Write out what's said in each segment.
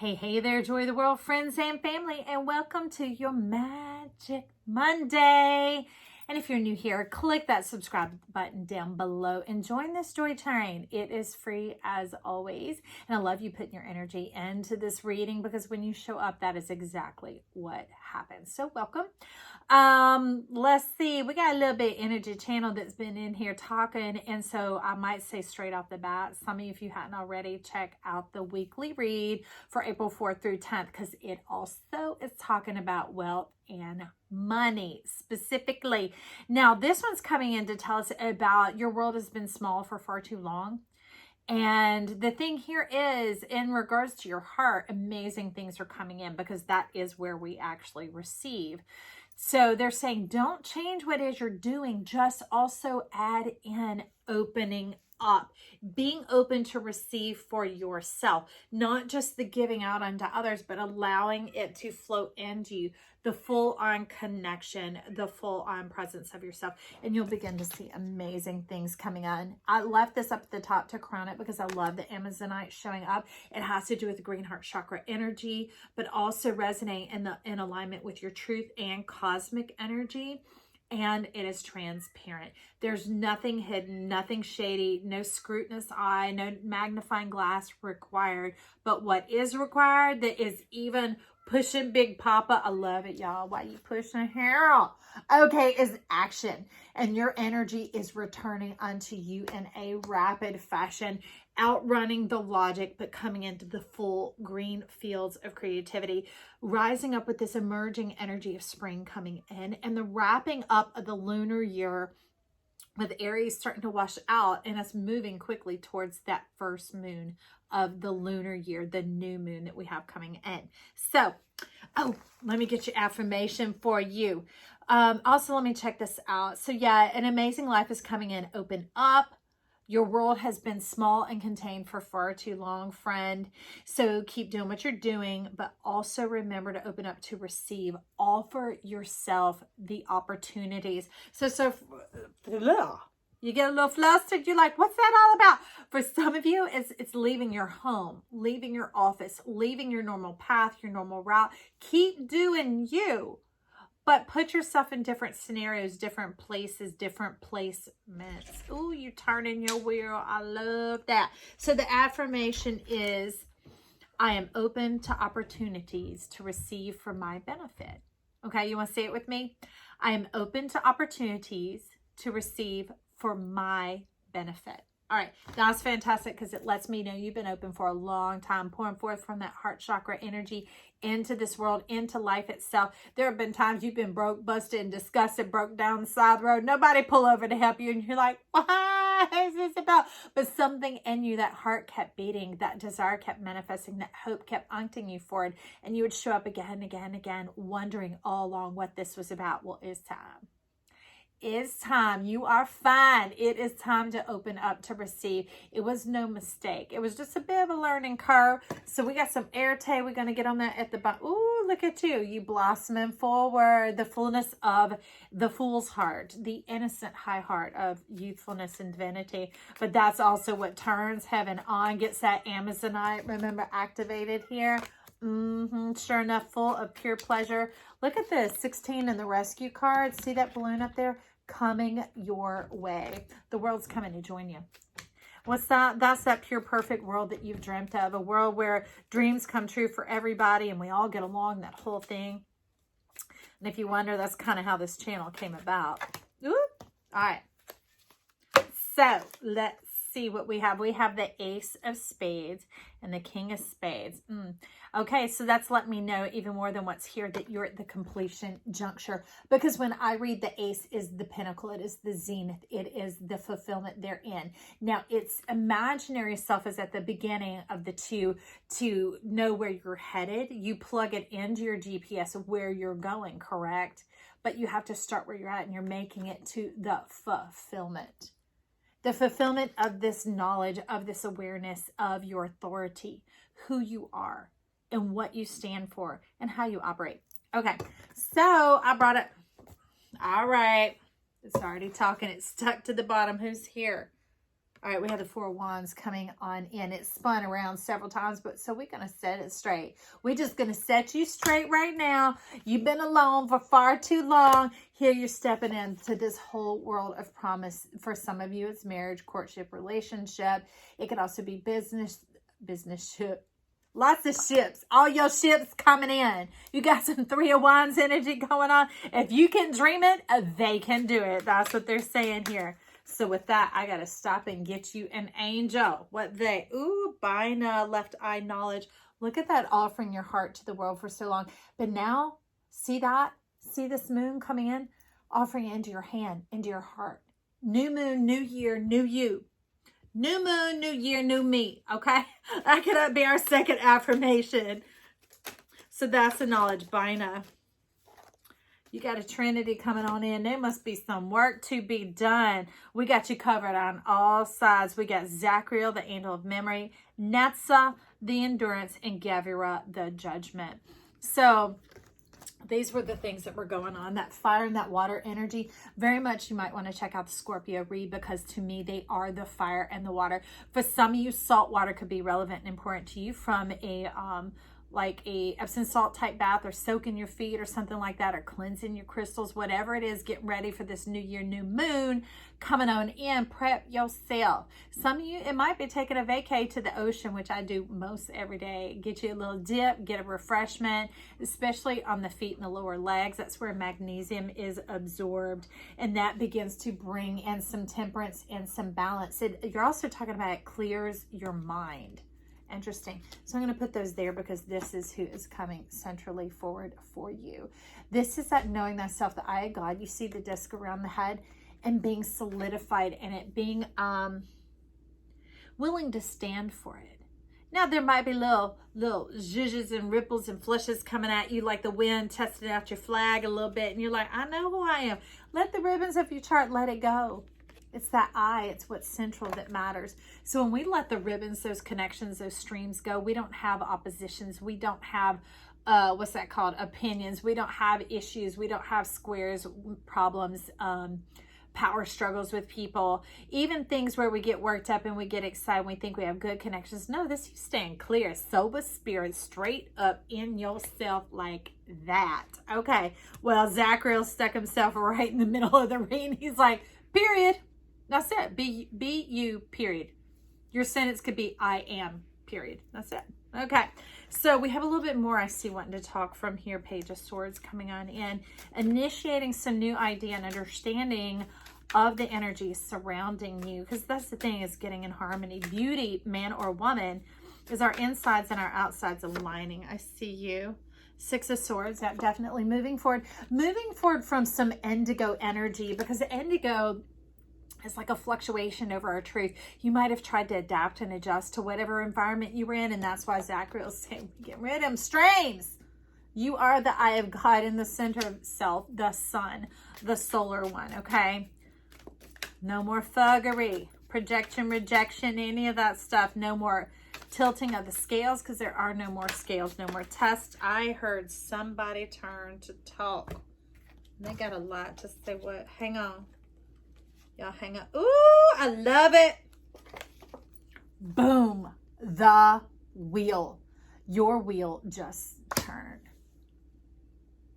Hey there, Joy of the World friends and family, and welcome to your Magic Monday. And if you're new here, click that subscribe button down below and join this joy train. It is free as always. And I love you putting your energy into this reading because when you show up, that is exactly what happens. So welcome. Let's see, we got a little bit energy channel that's been in here talking, and so I might say straight off the bat, some of you, if you hadn't already, check out the weekly read for April 4th through 10th because it also is talking about wealth and money specifically. Now this one's coming in to tell us about your world has been small for far too long. And the thing here is, in regards to your heart, amazing things are coming in because that is where we actually receive. So they're saying, don't change what it is you're doing, just also add in opening up, being open to receive for yourself, not just the giving out unto others, but allowing it to flow into you, the full on connection, the full on presence of yourself. And you'll begin to see amazing things coming on. I left this up at the top to crown it because I love the Amazonite showing up. It has to do with the green heart chakra energy, but also resonate in alignment with your truth and cosmic energy. And it is transparent. There's nothing hidden, nothing shady, no scrutinous eye, no magnifying glass required. But what is required, that is even pushing Big Papa, I love it, y'all. Why you pushing Harold? Okay, is action. And your energy is returning unto you in a rapid fashion, outrunning the logic, but coming into the full green fields of creativity, rising up with this emerging energy of spring coming in, and the wrapping up of the lunar year with Aries starting to wash out and us moving quickly towards that first moon of the lunar year, the new moon that we have coming in. So, let me get your affirmation for you. Also, let me check this out. So yeah, an amazing life is coming in. Open up. Your world has been small and contained for far too long, friend. So keep doing what you're doing, but also remember to open up to receive. Offer yourself the opportunities. You get a little flustered. You're like, what's that all about? For some of you, it's leaving your home, leaving your office, leaving your normal path, your normal route. Keep doing you. But put yourself in different scenarios, different places, different placements. Ooh, you turning your wheel. I love that. So the affirmation is, I am open to opportunities to receive for my benefit. Okay, you want to say it with me? I am open to opportunities to receive for my benefit. All right, that's fantastic because it lets me know you've been open for a long time, pouring forth from that heart chakra energy into this world, into life itself. There have been times you've been broke, busted, and disgusted, broke down the side of the road. Nobody pull over to help you, and you're like, what is this about? But something in you, that heart kept beating, that desire kept manifesting, that hope kept uncting you forward, and you would show up again and again and again, wondering all along what this was about. Well, it's time. It's time. You are fine. It is time to open up to receive. It was no mistake. It was just a bit of a learning curve. So we got some airtay. We're going to get on that at the bottom. Ooh, look at you. You blossoming forward. The fullness of the fool's heart. The innocent high heart of youthfulness and divinity. But that's also what turns heaven on. Gets that Amazonite, remember, activated here. Sure enough, full of pure pleasure. Look at this, 16 in the rescue card. See that balloon up there? Coming your way. The world's coming to join you. What's that? That's that pure, perfect world that you've dreamt of. A world where dreams come true for everybody and we all get along, that whole thing. And if you wonder, that's kind of how this channel came about. All right. So let's see what we have. We have the Ace of Spades and the King of Spades. Okay, so that's letting me know even more than what's here that you're at the completion juncture. Because when I read the Ace is the pinnacle, it is the zenith, it is the fulfillment therein. Now, its imaginary self is at the beginning of the two to know where you're headed. You plug it into your GPS of where you're going, correct? But you have to start where you're at and you're making it to the fulfillment. The fulfillment of this knowledge, of this awareness of your authority, who you are, and what you stand for, and how you operate. Okay, so I brought it. All right. It's already talking. It's stuck to the bottom. Who's here? All right, we have the Four of Wands coming on in. It spun around several times, but so we're going to set it straight. We're just going to set you straight right now. You've been alone for far too long. Here you're stepping into this whole world of promise. For some of you, it's marriage, courtship, relationship. It could also be business ship. Lots of ships. All your ships coming in. You got some Three of Wands energy going on. If you can dream it, they can do it. That's what they're saying here. So with that, I got to stop and get you an angel. Bina, left eye knowledge. Look at that, offering your heart to the world for so long. But now, see that? See this moon coming in? Offering it into your hand, into your heart. New moon, new year, new you. New moon, new year, new me. Okay? That could be our second affirmation. So that's the knowledge, Bina. You got a Trinity coming on in. There must be some work to be done. We got you covered on all sides. We got Zachariel, the angel of memory, Netza, the endurance, and Gavira, the judgment. So these were the things that were going on. That fire and that water energy. Very much you might want to check out the Scorpio read, because to me, they are the fire and the water. For some of you, salt water could be relevant and important to you from like a Epsom salt type bath, or soaking your feet or something like that, or cleansing your crystals, whatever it is. Get ready for this new year, new moon coming on in. Prep yourself. Some of you, it might be taking a vacay to the ocean, which I do most every day. Get you a little dip, get a refreshment, especially on the feet and the lower legs. That's where magnesium is absorbed, and that begins to bring in some temperance and some balance. You're also talking about it clears your mind. Interesting. So I'm going to put those there, because this is who is coming centrally forward for you. This is that knowing thyself, the eye of God. You see the disc around the head, and being solidified in it, being willing to stand for it. Now there might be little zhuzhes and ripples and flushes coming at you like the wind testing out your flag a little bit, and you're like, I know who I am. Let the ribbons of your chart, let it go. It's that eye, it's what's central that matters. So when we let the ribbons, those connections, those streams go, we don't have oppositions. We don't have, what's that called? Opinions. We don't have issues. We don't have squares, problems, power struggles with people. Even things where we get worked up and we get excited, we think we have good connections. No, this, you stand clear, sober spirit, straight up in yourself like that. Okay, well, Zachariel stuck himself right in the middle of the ring. He's like, period. That's it. Be you, period. Your sentence could be I am, period. That's it. Okay. So we have a little bit more I see wanting to talk from here. Page of Swords coming on in. Initiating some new idea and understanding of the energy surrounding you. Because that's the thing, is getting in harmony. Beauty, man or woman, is our insides and our outsides aligning. I see you. Six of Swords, that definitely moving forward. Moving forward from some indigo energy, because the indigo, it's like a fluctuation over our truth. You might have tried to adapt and adjust to whatever environment you were in, and that's why Zachariel's saying, get rid of them streams. You are the eye of God in the center of self, the sun, the solar one, okay? No more thuggery, projection, rejection, any of that stuff. No more tilting of the scales, because there are no more scales, no more tests. I heard somebody turn to talk. They got a lot to say. What? Hang on. Y'all hang on. Ooh, I love it. Boom. The wheel. Your wheel just turned.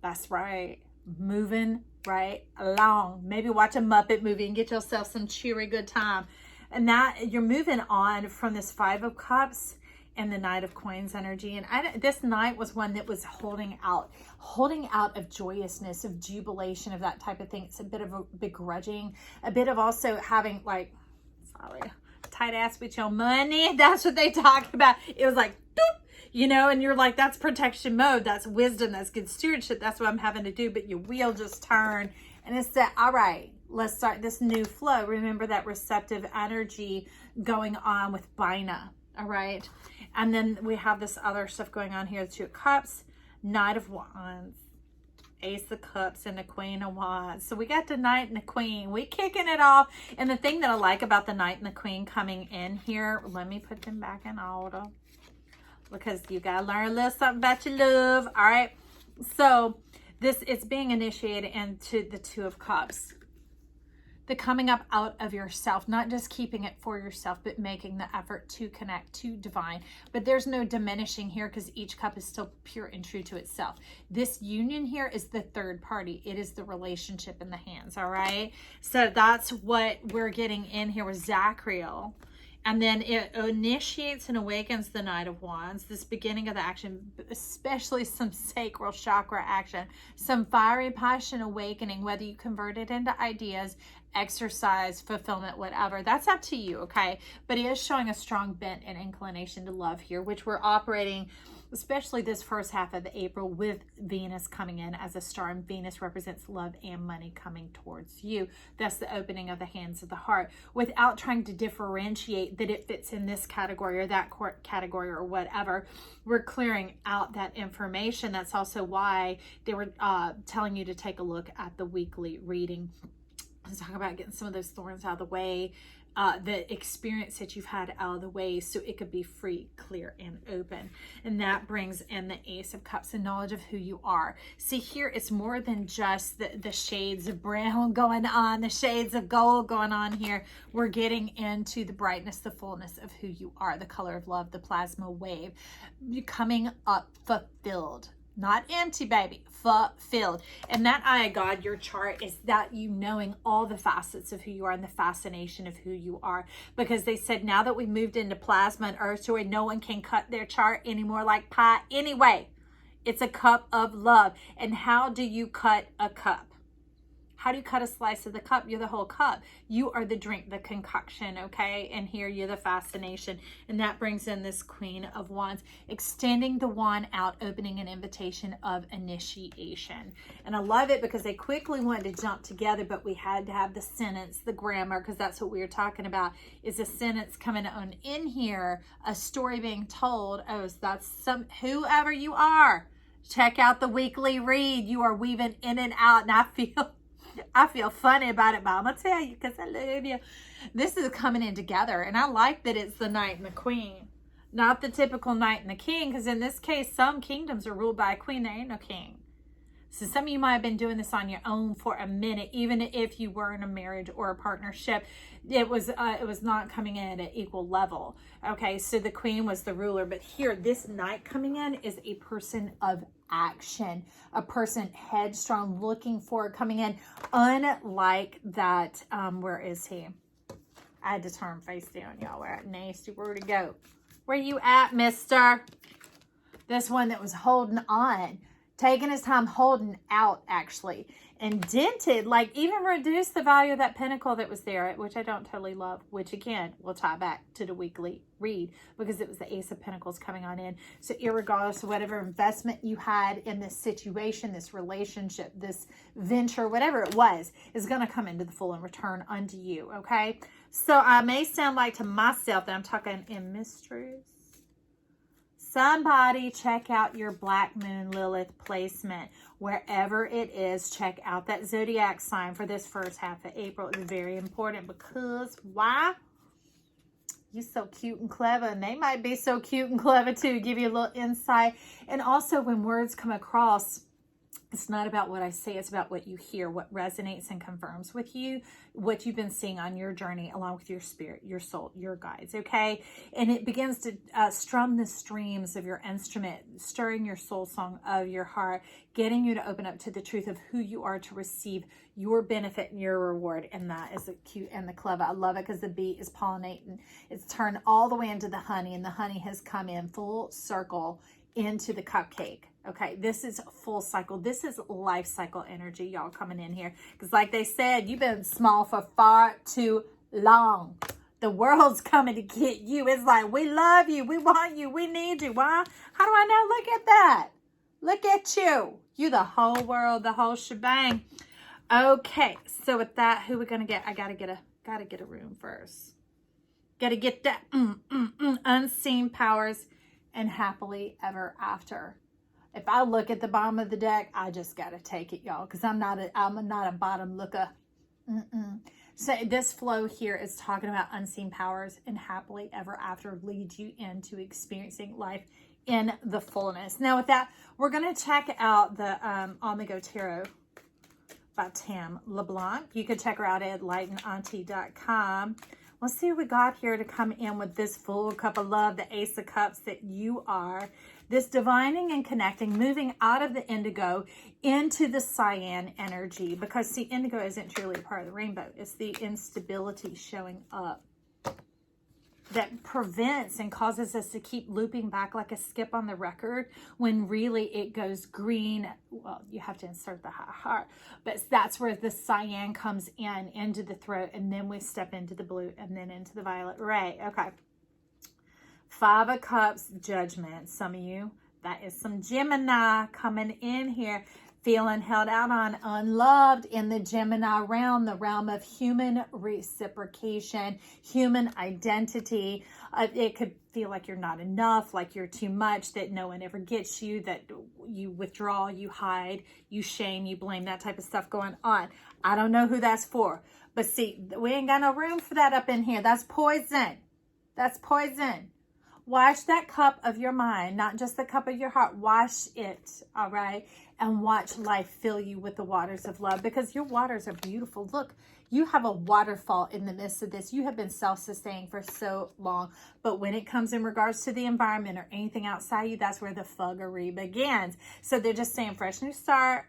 That's right. Moving right along. Maybe watch a Muppet movie and get yourself some cheery good time. And that you're moving on from this Five of Cups and the Knight of Coins energy. And this Knight was one that was holding out of joyousness, of jubilation, of that type of thing. It's a bit of a begrudging, a bit of also having like, sorry, tight ass with your money. That's what they talked about. It was like, doop, you know, and you're like, that's protection mode. That's wisdom. That's good stewardship. That's what I'm having to do. But your wheel just turned, and it's that, all right, let's start this new flow. Remember that receptive energy going on with Bina. All right. And then we have this other stuff going on here. The Two of Cups, Knight of Wands, Ace of Cups, and the Queen of Wands. So we got the Knight and the Queen. We kicking it off. And the thing that I like about the Knight and the Queen coming in here, let me put them back in order, because you got to learn a little something about your love. All right. So this, it's being initiated into the Two of Cups. the coming up out of yourself, not just keeping it for yourself, but making the effort to connect to divine. But there's no diminishing here because each cup is still pure and true to itself. This union here is the third party. It is the relationship in the hands, all right? So that's what we're getting in here with Zachriel. And then it initiates and awakens the Knight of Wands, this beginning of the action, especially some sacral chakra action, some fiery passion awakening, whether you convert it into ideas, exercise, fulfillment, whatever. That's up to you, okay? But he is showing a strong bent and inclination to love here, which we're operating, especially this first half of April, with Venus coming in as a star, and Venus represents love and money coming towards you. That's the opening of the hands of the heart, without trying to differentiate that it fits in this category or that category or whatever. We're clearing out that information. That's also why they were telling you to take a look at the weekly reading. Let's talk about getting some of those thorns out of the way, the experience that you've had out of the way, so it could be free, clear, and open. And that brings in the Ace of Cups, and knowledge of who you are. See, here it's more than just the shades of brown going on, the shades of gold going on here. We're getting into the brightness, the fullness of who you are, the color of love, the plasma wave. You're coming up fulfilled. Not empty, baby, fulfilled. And that eye of God, your chart, is that you knowing all the facets of who you are and the fascination of who you are. Because they said now that we moved into plasma and earth story, no one can cut their chart anymore like pie anyway. It's a cup of love. And how do you cut a cup? How do you cut a slice of the cup? You're the whole cup. You are the drink, the concoction, okay? And here you're the fascination. And that brings in this Queen of Wands, extending the wand out, opening an invitation of initiation. And I love it because they quickly wanted to jump together, but we had to have the sentence, the grammar, because that's what we were talking about, is a sentence coming on in here, a story being told. Oh, so that's whoever you are. Check out the weekly read. You are weaving in and out, and I feel funny about it, but I'm going to tell you because I love you. This is coming in together, and I like that it's the Knight and the Queen, not the typical Knight and the King, because in this case, some kingdoms are ruled by a queen. There ain't no king. So some of you might have been doing this on your own for a minute, even if you were in a marriage or a partnership. It was not coming in at an equal level. Okay, so the Queen was the ruler, but here, this Knight coming in is a person of action, a person headstrong, looking forward, coming in, unlike that. Where is he? I had to turn face down, y'all. We're at nasty. Where to go? Where you at, mister? This one that was holding on, taking his time, holding out, actually, and dented, like even reduced the value of that pentacle that was there, which I don't totally love, which again will tie back to the weekly read because it was the Ace of Pentacles coming on in. So irregardless of whatever investment you had in this situation, this relationship, this venture, whatever it was, is going to come into the full and return unto you. Okay, so I may sound like to myself that I'm talking in mysteries. Somebody check out your Black Moon Lilith placement. Wherever it is, check out that zodiac sign for this first half of April. It's very important because why? You're so cute and clever, and they might be so cute and clever too. Give you a little insight. And also when words come across, it's not about what I say, it's about what you hear, what resonates and confirms with you, what you've been seeing on your journey along with your spirit, your soul, your guides, okay? And it begins to strum the streams of your instrument, stirring your soul song of your heart, getting you to open up to the truth of who you are to receive your benefit and your reward. And that is the cute and the clever. I love it because the bee is pollinating. It's turned all the way into the honey, and the honey has come in full circle into the cupcake. Okay, this is full cycle. This is life cycle energy, y'all, coming in here. Because like they said, you've been small for far too long. The world's coming to get you. It's like, we love you. We want you. We need you. Why? How do I know? Look at that. Look at you. You the whole world, the whole shebang. Okay, so with that, who we going to get? I got to get a room first. Got to get that unseen powers and happily ever after. If I look at the bottom of the deck, I just got to take it, y'all, because I'm not a bottom looker. So this flow here is talking about unseen powers and happily ever after leads you into experiencing life in the fullness. Now with that, we're going to check out the Amigo Tarot by Tam LeBlanc. You can check her out at lightauntie.com. Let's see what we got here to come in with this full cup of love, the Ace of Cups that you are. This divining and connecting, moving out of the indigo into the cyan energy. Because, see, indigo isn't truly a part of the rainbow. It's the instability showing up that prevents and causes us to keep looping back like a skip on the record when really it goes green. Well, you have to insert the high heart, but that's where the cyan comes in into the throat, and then we step into the blue and then into the violet ray. Okay. 5 of Cups, Judgment. Some of you, that is some Gemini coming in here, feeling held out on, unloved in the Gemini realm, the realm of human reciprocation, human identity. It could feel like you're not enough, like you're too much, that no one ever gets you, that you withdraw, you hide, you shame, you blame, that type of stuff going on. I don't know who that's for, but see, we ain't got no room for that up in here. That's poison. That's poison. Wash that cup of your mind, not just the cup of your heart. Wash it, all right? And watch life fill you with the waters of love, because your waters are beautiful. Look, you have a waterfall in the midst of this. You have been self-sustaining for so long. But when it comes in regards to the environment or anything outside you, that's where the fuggery begins. So they're just saying fresh new start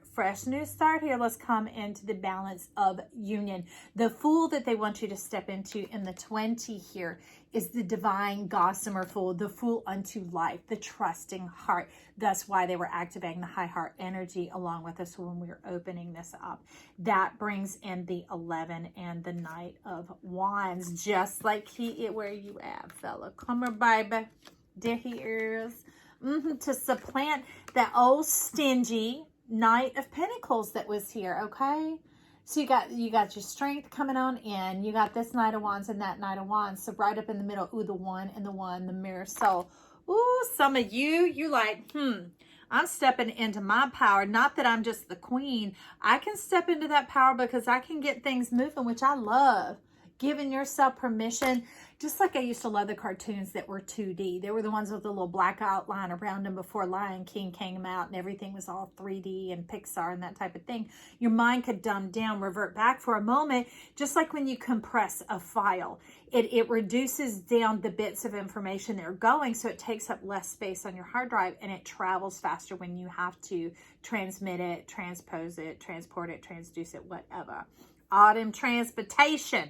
here. Let's come into the balance of union. The Fool that they want you to step into in the 20 here is the divine gossamer Fool, the Fool unto life, the trusting heart. That's why they were activating the high heart energy along with us when we were opening this up. That brings in the 11 and the Knight of Wands, just like where you at, fella. Come here, baby. There he is. To supplant that old stingy Knight of Pentacles that was here, okay? So you got your strength coming on in. You got this Knight of Wands and that Knight of Wands. So right up in the middle, ooh, the one and the one, the mirror soul. Ooh, some of you like, I'm stepping into my power. Not that I'm just the queen. I can step into that power because I can get things moving, which I love. Giving yourself permission. Just like I used to love the cartoons that were 2D. They were the ones with the little black outline around them before Lion King came out and everything was all 3D and Pixar and that type of thing. Your mind could dumb down, revert back for a moment, just like when you compress a file. It reduces down the bits of information that are going, so it takes up less space on your hard drive, and it travels faster when you have to transmit it, transpose it, transport it, transduce it, whatever. Autumn transportation.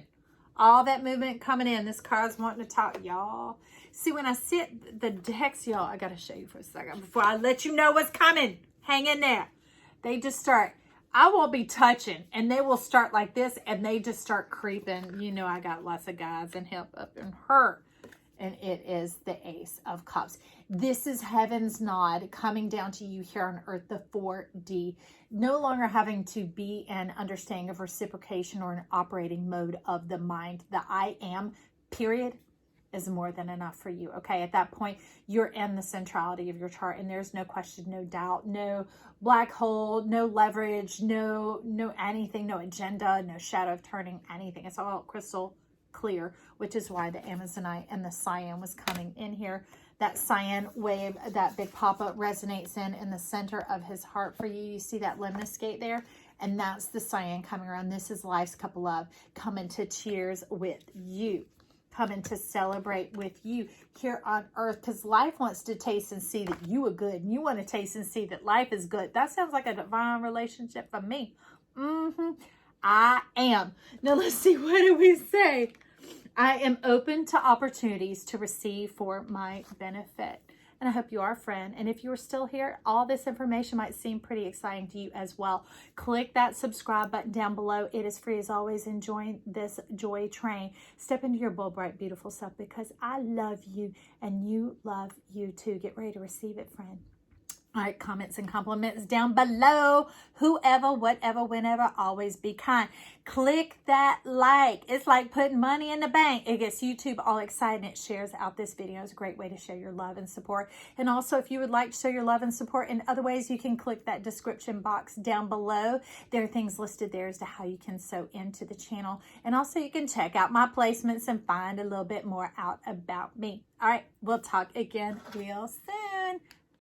All that movement coming in. This card's wanting to talk, y'all. See, when I sit the decks, y'all, I got to show you for a second before I let you know what's coming. Hang in there. They just start, I won't be touching, and they will start like this, and they just start creeping. You know, I got lots of guys and help up in her. And it is the Ace of Cups. This is heaven's nod coming down to you here on earth, the 4D. No longer having to be an understanding of reciprocation or an operating mode of the mind. The I am, period, is more than enough for you. Okay, at that point, you're in the centrality of your chart, and there's no question, no doubt, no black hole, no leverage, no anything, no agenda, no shadow of turning, anything. It's all crystal clear, which is why the Amazonite and the cyan was coming in here. That cyan wave, that big pop-up resonates in the center of his heart for you. You see that lemniscate there? And that's the cyan coming around. This is life's cup of love, coming to cheers with you, coming to celebrate with you here on earth, because life wants to taste and see that you are good, and you want to taste and see that life is good. That sounds like a divine relationship for me. I am. Now let's see, what do we say? I am open to opportunities to receive for my benefit. And I hope you are, friend. And if you're still here, all this information might seem pretty exciting to you as well. Click that subscribe button down below. It is free as always, and join this joy train. Step into your bold, bright, beautiful self, because I love you and you love you too. Get ready to receive it, friend. All right, comments and compliments down below. Whoever, whatever, whenever, always be kind. Click that like. It's like putting money in the bank. It gets YouTube all excited, and it shares out this video. It's a great way to show your love and support. And also, if you would like to show your love and support in other ways, you can click that description box down below. There are things listed there as to how you can sew into the channel. And also, you can check out my placements and find a little bit more out about me. All right, we'll talk again real soon.